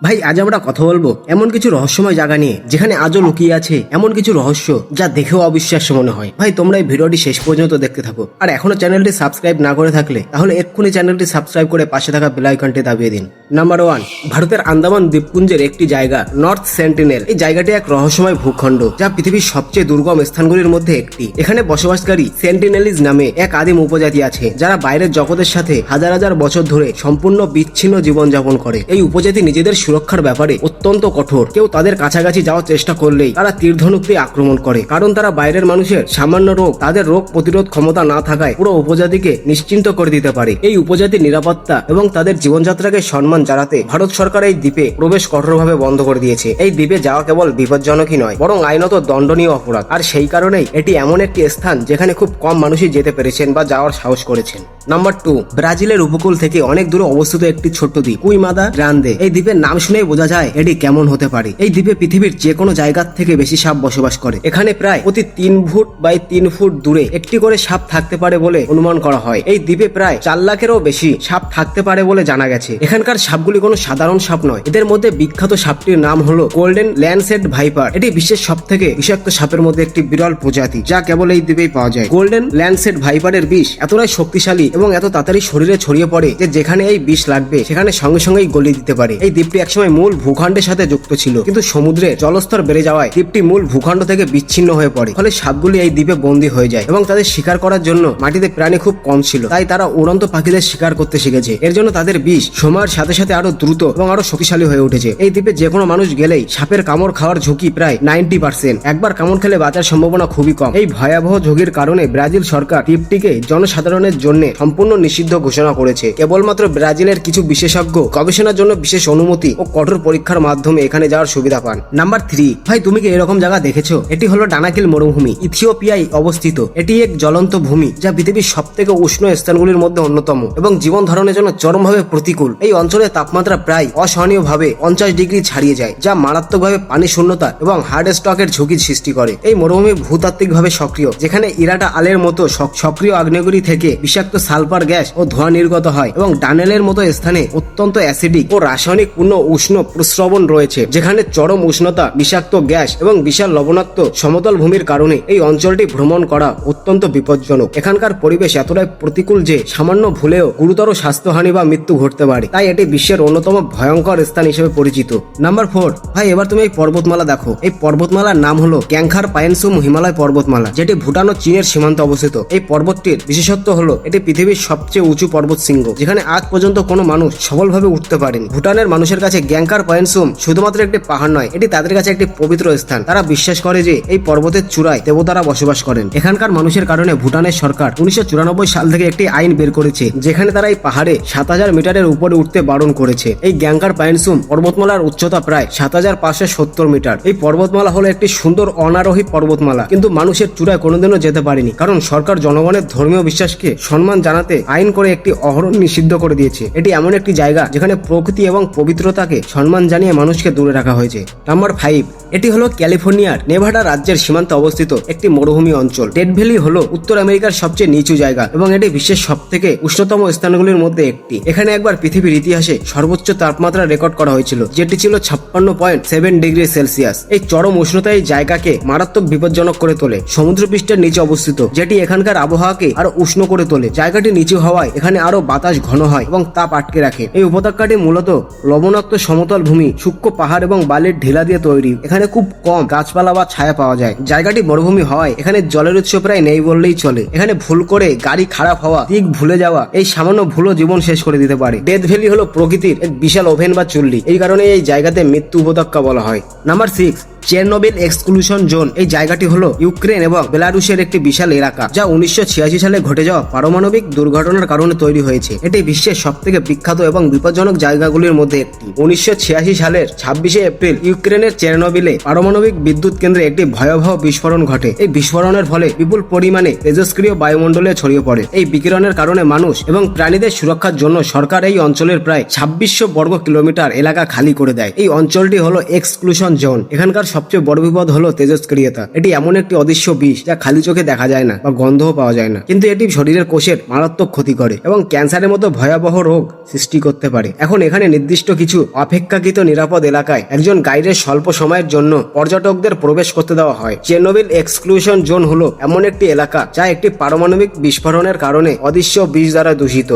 ভাই আজ আমরা কথা বলবো এমন কিছু রহস্যময় জায়গা নিয়ে যেখানে আজও লুকিয়ে আছে এমন কিছু রহস্য যা দেখেও অবিশ্বাস্য মনে হয়। ভাই তোমরা এই ভিডিওটি শেষ পর্যন্ত দেখতে থাকো, আর এখনো চ্যানেলটি সাবস্ক্রাইব না করে থাকলে তাহলে এক্ষুনি চ্যানেলটি সাবস্ক্রাইব করে পাশে থাকা বেল আইকনটি দাবিয়ে দিন। নাম্বার 1, ভারতের আন্দামান দ্বীপপুঞ্জের একটি জায়গা নর্থ সেন্টিনেল। এই জায়গাটি এক রহস্যময় ভূখণ্ড যা পৃথিবীর সবচেয়ে দুর্গম স্থানগুলির মধ্যে একটি। এখানে বসবাসকারী সেন্টিনেলিজ নামে এক আদিম উপজাতি আছে যারা বাইরের জগতের সাথে হাজার হাজার বছর ধরে সম্পূর্ণ বিচ্ছিন্ন জীবনযাপন করে। এই উপজাতি নিজেদের সুরক্ষার ব্যাপারে অত্যন্ত কঠোর। কেউ তাদের কাছাকাছি যাওয়ার চেষ্টা করলেই তারা তীরধনুক দিয়ে আক্রমণ করে, কারণ তারা বাইরের মানুষের সামান্য রোগ তাদের রোগ প্রতিরোধ ক্ষমতা না থাকায় পুরো উপজাতিকে নিশ্চিন্ত করে দিতে পারে। এই উপজাতির নিরাপত্তা এবং তাদের জীবনযাত্রাকে সম্মান জানাতে ভারত সরকার এই দ্বীপে প্রবেশ কঠোরভাবে বন্ধ করে দিয়েছে। এই দ্বীপে যাওয়া কেবল বিপজ্জনকই নয়, বরং আইনত দণ্ডনীয় অপরাধ। আর সেই কারণেই এটি এমন একটি স্থান যেখানে খুব কম মানুষই যেতে পেরেছেন বা যাওয়ার সাহস করেছেন। নাম্বার 2, ব্রাজিলের উপকূল থেকে অনেক দূরে অবস্থিত একটি ছোট্ট দ্বীপ কুইমাদা গ্রান্দে। এই দ্বীপের নাম শুনেই বোঝা যায় এটি কেমন হতে পারে। এই দ্বীপে পৃথিবীর যে কোনো জায়গার থেকে বেশি সাপ বসবাস করে। এখানে প্রায় প্রতি 3 ফুট বাই 3 ফুট দূরে একটি করে সাপ থাকতে পারে বলে অনুমান করা হয়। এই দ্বীপে প্রায় 4 লাখেরও বেশি সাপ থাকতে পারে বলে জানা গেছে। এখানকার সাপগুলি কোনো সাধারণ সাপ নয়। এদের মধ্যে বিখ্যাত সাপটির নাম হলো গোল্ডেন ল্যান্ডসেট ভাইপার। এটি বিশ্বের সব থেকে বিষাক্ত সাপের মধ্যে একটি বিরল প্রজাতি যা কেবল এই দ্বীপেই পাওয়া যায়। গোল্ডেন ল্যান্ডসেট ভাইপারের বিষ এতটাই শক্তিশালী এবং এত তাড়াতাড়ি শরীরে ছড়িয়ে পড়ে যে যেখানে এই বিষ লাগবে সেখানে সঙ্গে সঙ্গেই গলিয়ে দিতে পারে। এই দ্বীপটি একসময় মূল ভূখণ্ডের সাথে যুক্ত ছিল, কিন্তু সমুদ্রে জলস্তর বেড়ে যাওয়ায় দ্বীপটি মূল ভূখণ্ড থেকে বিচ্ছিন্ন হয়ে পড়ে। ফলে সাপগুলি এই দ্বীপে বন্দী হয়ে যায় এবং তাদের শিকার করার জন্য মাটিতে প্রাণী খুব কম ছিল, তাই তারা উড়ন্ত পাখিদের শিকার করতে শিখেছে। এর জন্য তাদের বিষ সময়ের সাথে সাথে আরো দ্রুত এবং আরো শক্তিশালী হয়ে উঠেছে। এই দ্বীপে যে কোনো মানুষ গেলেই সাপের কামড় খাওয়ার ঝুঁকি প্রায় 90%। একবার কামড় খেলে বাঁচার সম্ভাবনা খুবই কম। এই ভয়াবহ ঝুঁকির কারণে ব্রাজিল সরকার দ্বীপটিকে জনসাধারণের জন্য সম্পূর্ণ নিষিদ্ধ ঘোষণা করেছে। কেবলমাত্র ব্রাজিলের কিছু বিশেষজ্ঞ গবেষণার জন্য বিশেষ অনুমতি ও কঠোর পরীক্ষার মাধ্যমে এখানে যাওয়ার সুবিধা পান। নাম্বার 3, ভাই তুমি কি এরকম জায়গা দেখেছো? এটি হলো ডানাকিল মরুভূমি, ইথিওপিয়ায় অবস্থিত। এটি এক জ্বলন্ত ভূমি যা পৃথিবীর সব থেকে উষ্ণ স্থানগুলির মধ্যে অন্যতম এবং জীবন ধারণের জন্য চরমভাবে প্রতিকূল। এই অঞ্চলের তাপমাত্রা প্রায় অসহনীয়ভাবে 50 ডিগ্রি ছাড়িয়ে যায়, যা মারাত্মকভাবে পানি শূন্যতা এবং হার্ট স্ট্রোকের ঝুঁকি সৃষ্টি করে। এই মরুভূমি ভূতাত্ত্বিকভাবে সক্রিয়, যেখানে ইরাটা আলের মতো সক্রিয় আগ্নেয়গিরি থেকে বিষাক্ত সালফার গ্যাস ও ধোঁয়া নির্গত হয় এবং ডানেলের মতো স্থানে অত্যন্ত অ্যাসিডিক ও রাসায়নিক পূর্ণ উষ্ণ প্রস্রবণ রয়েছে, যেখানে চরম উষ্ণতা, বিষাক্ত গ্যাস এবং বিশাল লবণাক্ত সমতল ভূমির কারণে এই অঞ্চলটি ভ্রমণ করা অত্যন্ত বিপজ্জনক। এখানকার পরিবেশ এতটাই প্রতিকূল যে সামান্য ভুলেও গুরুতর স্বাস্থ্যহানি বা মৃত্যু ঘটতে পারে, তাই এটি বিশ্বের অন্যতম ভয়ঙ্কর স্থান হিসেবে পরিচিত। নাম্বার 4, ভাই এবার তুমি এই পর্বতমালা দেখো। এই পর্বতমালার নাম হলো ক্যাংখার পায়েনসুম হিমালয় পর্বতমালা, যেটি ভুটান ও চীনের সীমান্তে অবস্থিত। এই পর্বতটির বিশেষত্ব হলো এটি পৃথিবীর সবচেয়ে উঁচু পর্বত শৃঙ্গ, যেখানে আজ পর্যন্ত কোনো মানুষ সফলভাবে উঠতে পারেনি। ভুটানের মানুষের কাছে গ্যাংখার পায়েনসুম শুধুমাত্র একটি পাহাড় নয়, এটি তাদের কাছে একটি পবিত্র স্থান। তারা বিশ্বাস করে যে এই পর্বতের চূড়ায় দেবতারা বসবাস করেন। এখানকার মানুষের কারণে ভুটানের সরকার 1994 সাল থেকে একটি আইন বের করেছে, যেখানে তারা এই পাহাড়ে 7000 মিটারের উপরে উঠতে বারণ করেছে। এই গ্যাংখার পায়েনসুম পর্বতমালার উচ্চতা প্রায় 7570 মিটার। এই পর্বতমালা হলো একটি সুন্দর অনারোহী পর্বতমালা, কিন্তু মানুষের চূড়ায় কোনোদিনও যেতে পারেনি, কারণ সরকার জনগণের ধর্মীয় বিশ্বাসকে সম্মান জানাতে আইন করে একটি অহরণ নিষিদ্ধ করে দিয়েছে। এটি এমন একটি জায়গা যেখানে প্রকৃতি এবং পবিত্রতাকে সম্মান জানিয়ে মানুষকে দূরে রাখা হয়েছে। নাম্বার 5, এটি হলো ক্যালিফোর্নিয়ার নেভাডা রাজ্যের সীমান্তে অবস্থিত একটি মরুভূমি অঞ্চল। ডেড ভ্যালি হলো উত্তর আমেরিকার সবচেয়ে নিচু জায়গা এবং এটি বিশ্বের সব থেকে উষ্ণতম স্থানগুলির মধ্যে একটি। এখানে একবার পৃথিবীর ইতিহাসে সর্বোচ্চ তাপমাত্রা রেকর্ড করা হয়েছিল, যেটি ছিল 56.7 ডিগ্রি সেলসিয়াস। এই চরম উষ্ণতা এই জায়গাকে মারাত্মক বিপজ্জনক করে তোলে। সমুদ্রপৃষ্ঠের নিচে অবস্থিত, যেটি এখানকার আবহাওয়াকে আরো উষ্ণ করে তোলে। জায়গাটি নিচু হওয়ায় এখানে আরো বাতাস ঘন হয় এবং তাপ আটকে রাখে। এই উপত্যকাটি মূলত লবণাক্ত সমতল ভূমি, সূক্ষ্ম পাহাড় এবং বালির ঢিলা দিয়ে তৈরি। এখানে খুব কম গাছপালা বা ছায়া পাওয়া যায়। জায়গাটি মরুভূমি হওয়ায় এখানে জলের উৎস প্রায় নেই বললেই চলে। এখানে ভুল করে গাড়ি খারাপ হওয়া, দিক ভুলে যাওয়া, এই সামান্য ভুলও জীবন শেষ করে দিতে পারে। ডেথ ভ্যালি হলো প্রকৃতির এক বিশাল ওভেন বা চুল্লি, এই কারণে এই জায়গাতে মৃত্যু উপত্যকা বলা হয়। Number 6, Chernobyl exclusion zone. এই জায়গাটি হলো ইউক্রেন এবং বেলারুশের একটি বিশাল এলাকা, যা 1986 সালে ঘটে যাওয়া পারমাণবিক দুর্ঘটনার কারণে তৈরি হয়েছে। এটি বিশ্বের সব থেকে বিখ্যাত এবং বিপজ্জনক জায়গাগুলির মধ্যে একটি। 1986 সালের 26 এপ্রিল ইউক্রেনের চেরনোবিলে পারমাণবিক বিদ্যুৎ কেন্দ্রে একটি ভয়াবহ বিস্ফোরণ ঘটে। এই বিস্ফোরণের ফলে বিপুল পরিমাণে তেজস্ক্রিয় বায়ুমণ্ডলে ছড়িয়ে পড়ে। এই বিকিরণের কারণে মানুষ এবং প্রাণীদের সুরক্ষার জন্য সরকার এই অঞ্চলের প্রায় 2600 বর্গ কিলোমিটার এলাকা খালি করে দেয়। এই অঞ্চলটি হলো এক্সক্লুশন জোন। এখানকার সবচেয়ে বড় বিপদ হলো তেজস্ক্রিয়তা। এটি এমন একটি অদৃশ্য বিষ যা খালি চোখে দেখা যায় না বা গন্ধও পাওয়া যায় না, কিন্তু এটি শরীরের কোষের মারাত্মক ক্ষতি করে এবং ক্যান্সারের মতো ভয়াবহ রোগ সৃষ্টি করতে পারে। এখন এখানে নির্দিষ্ট কিছু অপেক্ষাকৃত নিরাপদ এলাকায় একজন গাইডের স্বল্প সময়ের জন্য পর্যটকদের প্রবেশ করতে দেওয়া হয়। চেরনোবিল এক্সক্লুশন জোন হলো এমন একটি এলাকা যা একটি পারমাণবিক বিস্ফোরণের কারণে অদৃশ্য বিষ দ্বারা দূষিত।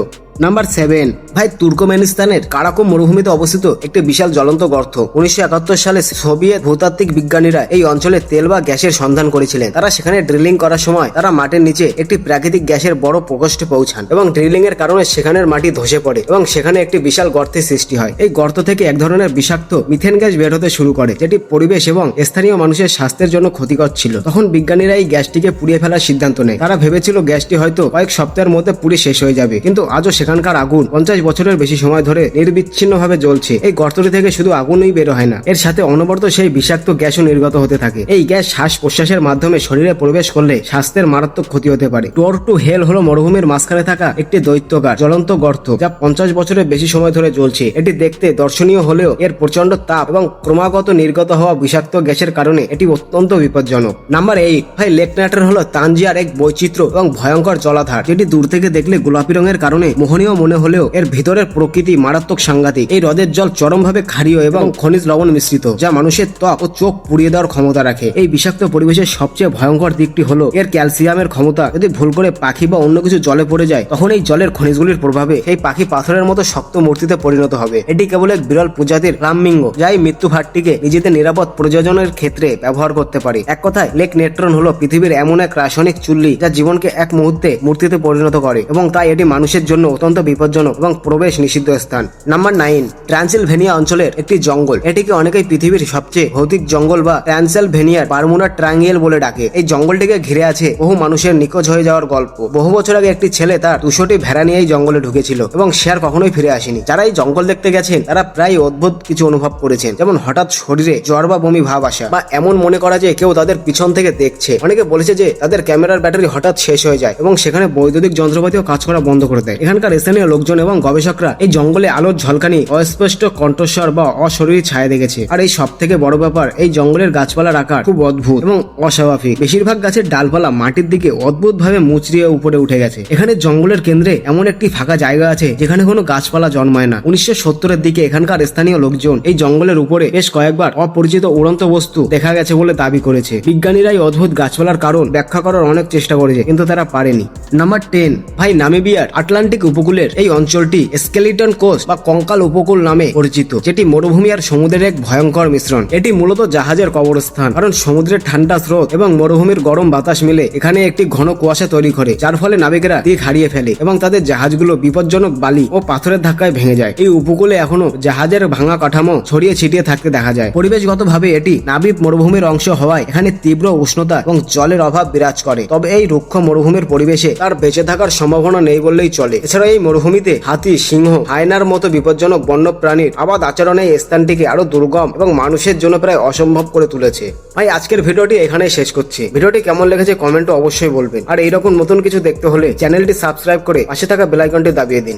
নাম্বার 7, ভাই তুর্কমেনিস্তানের কারাকুম মরুভূমিতে অবস্থিত একটি বিশাল জ্বলন্ত গর্ত। 1971 সালে সোভিয়েত ভূতাত্ত্বিক বিজ্ঞানীরা এই অঞ্চলে তেল বা গ্যাসের সন্ধান করেছিলেন। তারা সেখানে ড্রিলিং করার সময় তারা মাটির নিচে একটি প্রাকৃতিক গ্যাসের বড় প্রকোষ্ঠে পৌঁছান এবং ড্রিলিং এর কারণে সেখানের মাটি ধসে পড়ে এবং সেখানে একটি বিশাল গর্তের সৃষ্টি হয়। এই গর্ত থেকে এক ধরনের বিষাক্ত মিথেন গ্যাস বের হতে শুরু করে, যেটি পরিবেশ এবং স্থানীয় মানুষের স্বাস্থ্যের জন্য ক্ষতিকর ছিল। তখন বিজ্ঞানীরা এই গ্যাসটিকে পুড়িয়ে ফেলার সিদ্ধান্ত নেয়। তারা ভেবেছিল গ্যাসটি হয়তো কয়েক সপ্তাহের মধ্যে পুড়ে শেষ হয়ে যাবে, কিন্তু আজও সেখানকার আগুন 50 বছরের বেশি সময় ধরে নির্বিচ্ছিন্নভাবে জ্বলছে। এই গর্তটি থেকে শুধু আগুনই বের হয় না, এর সাথে অনবরত সেই বিষাক্ত গ্যাসও নির্গত হতে থাকে। এই গ্যাস শ্বাস প্রশ্বাসের মাধ্যমে শরীরে প্রবেশ করলে স্বাস্থ্যের মারাত্মক ক্ষতি হতে পারে। ডোর টু হেল হলো মরুভূমির মাঝখানে থাকা একটি দৈত্যাকার জ্বলন্ত গর্ত যা 50 বছরের বেশি সময় ধরে জ্বলছে। এটি দেখতে দর্শনীয় হলেও এর প্রচন্ড তাপ এবং ক্রমাগত নির্গত হওয়া বিষাক্ত গ্যাসের কারণে এটি অত্যন্ত বিপজ্জনক। নাম্বার 8, ভাই লেক ন্যাটার হলো তানজিয়ার এক বৈচিত্র্য এবং ভয়ঙ্কর জলাধার, যেটি দূর থেকে দেখলে গোলাপি রঙের কারণে মোহনীয় মনে হলেও এর ভিতরের প্রকৃতি মারাত্মক সাংঘাতিক। এই হ্রদের জল চরমভাবে ক্ষারীয় এবং খনিজ লবণ মিশ্রিত, যা মানুষের ত্বক ও চোখ পুড়িয়ে দেওয়ার ক্ষমতা রাখে। এই বিষাক্ত পরিবেশের সবচেয়ে ভয়ঙ্কর দিকটি হলো এর ক্যালসিয়ামের ক্ষমতা। যদি ভুল করে পাখি বা অন্য কিছু জলে পড়ে যায়, তখন এই জলের খনিজগুলির প্রভাবে সেই পাখি পাথরের মতো শক্ত মূর্তিতে পরিণত হবে। এটি কেবল এক বিরল প্রজাতির ফ্লামিঙ্গো, যা এই মৃত্যু ভাটটিকে নিজেদের নিরাপদ প্রযোজনের ক্ষেত্রে ব্যবহার করতে পারে। এক কথায় লেক নেট্রন হলো পৃথিবীর এমন এক রাসায়নিক চুল্লি যা জীবনকে এক মুহূর্তে মূর্তিতে পরিণত করে, এবং তাই এটি মানুষের জন্য অত্যন্ত বিপজ্জনক এবং প্রবেশ নিষিদ্ধ স্থান। নাম্বার 9, ট্রান্সিলভেনিয়া অঞ্চলের একটি জঙ্গল। এটিকে অনেকেই পৃথিবীর সবচেয়ে ভৌতিক জঙ্গল বা ট্রান্সিলভেনিয়ার বারমুডা ট্রায়াঙ্গেল বলে ডাকে। এই জঙ্গলটিকে ঘিরে আছে বহু মানুষের নিখোঁজ হয়ে যাওয়ার গল্প। বহু বছর আগে একটি ছেলে তার 200টি ভেড়া নিয়ে এই জঙ্গলে ঢুকেছিল এবং সে আর কখনোই ফিরে আসেনি। যারা এই জঙ্গল দেখতে গেছেন তারা প্রায় অদ্ভুত কিছু অনুভব করেছেন, যেমন হঠাৎ শরীরে জ্বর বা বমি ভাব আসা, বা এমন মনে করা যে কেউ তাদের পিছন থেকে দেখছে। অনেকে বলেছে যে তাদের ক্যামেরার ব্যাটারি হঠাৎ শেষ হয়ে যায় এবং সেখানে বৈদ্যুতিক যন্ত্রপাতিও কাজ করা বন্ধ করে দেয়। এখানকার স্থানীয় লোকজন এবং গবেষকরা এই জঙ্গলে আলোর ঝলকানি, অস্পষ্ট কণ্ঠস্বর বা অশরীরী ছায়া দেখেছে। আর এই সব থেকে বড় ব্যাপার, এই জঙ্গলের গাছপালার আকার খুব অদ্ভুত এবং অস্বাভাবিক। বেশিরভাগ গাছের ডালপালা মাটির দিকে অদ্ভুত ভাবে মুচড়িয়ে উপরে উঠে গেছে। এখানে জঙ্গলের কেন্দ্রে এমন একটি ফাঁকা জায়গা আছে যেখানে কোনো গাছপালা জন্মায় না। 1970-এর দিকে এখানকার স্থানীয় লোকজন এই জঙ্গলের উপরে বেশ কয়েকবার অপরিচিত উড়ন্ত বস্তু দেখা গেছে বলে দাবি করেছে। বিজ্ঞানীরা এই অদ্ভুত গাছপালার কারণ ব্যাখ্যা করার অনেক চেষ্টা করেছে, কিন্তু তারা পারেনি। নাম্বার 10, ভাই নামিবিয়ার আটলান্টিক উপকূলের এই অঞ্চলটি স্কেলিটন কোস্ট বা কঙ্কাল উপকূল নামে পরিচিত, যেটি মরুভূমি আর সমুদ্রের এক ভয়ঙ্কর মিশ্রণ। এটি মূলত জাহাজের কবরস্থান, কারণ সমুদ্রের ঠান্ডা স্রোত এবং মরুভূমির গরম বাতাস মিলে এখানে একটি ঘন কুয়াশা তৈরি করে, যার ফলে নাবিকেরা দিক হারিয়ে ফেলে এবং তাদের জাহাজগুলো বিপজ্জনক বালি ও পাথরের ধাক্কায় ভেঙে যায়। এই উপকূলে এখনো জাহাজের ভাঙা কাঠামো ছড়িয়ে ছিটিয়ে থাকতে দেখা যায়। পরিবেশগতভাবে এটি নাবিব মরুভূমির অংশ হওয়ায় এখানে তীব্র উষ্ণতা এবং জলের অভাব বিরাজ করে। তবে এই রুক্ষ মরুভূমির পরিবেশে তার বেঁচে থাকার সম্ভাবনা নেই বললেই চলে। এছাড়া এই মরুভূমিতে হাতি, সিংহ, হায়নার মতো বিপজ্জনক বন্য প্রাণীর আবাদ আচরণে এই স্থানটিকে আরো দুর্গম এবং মানুষের জন্য প্রায় অসম্ভব করে তুলেছে। ভাই আজকের ভিডিওটি এখানেই শেষ করছি। ভিডিওটি কেমন লেগেছে কমেন্টে অবশ্যই বলবেন, আর এইরকম নতুন কিছু দেখতে হলে চ্যানেলটি সাবস্ক্রাইব করে পাশে থাকা বেল আইকনটি দাবিয়ে দিন।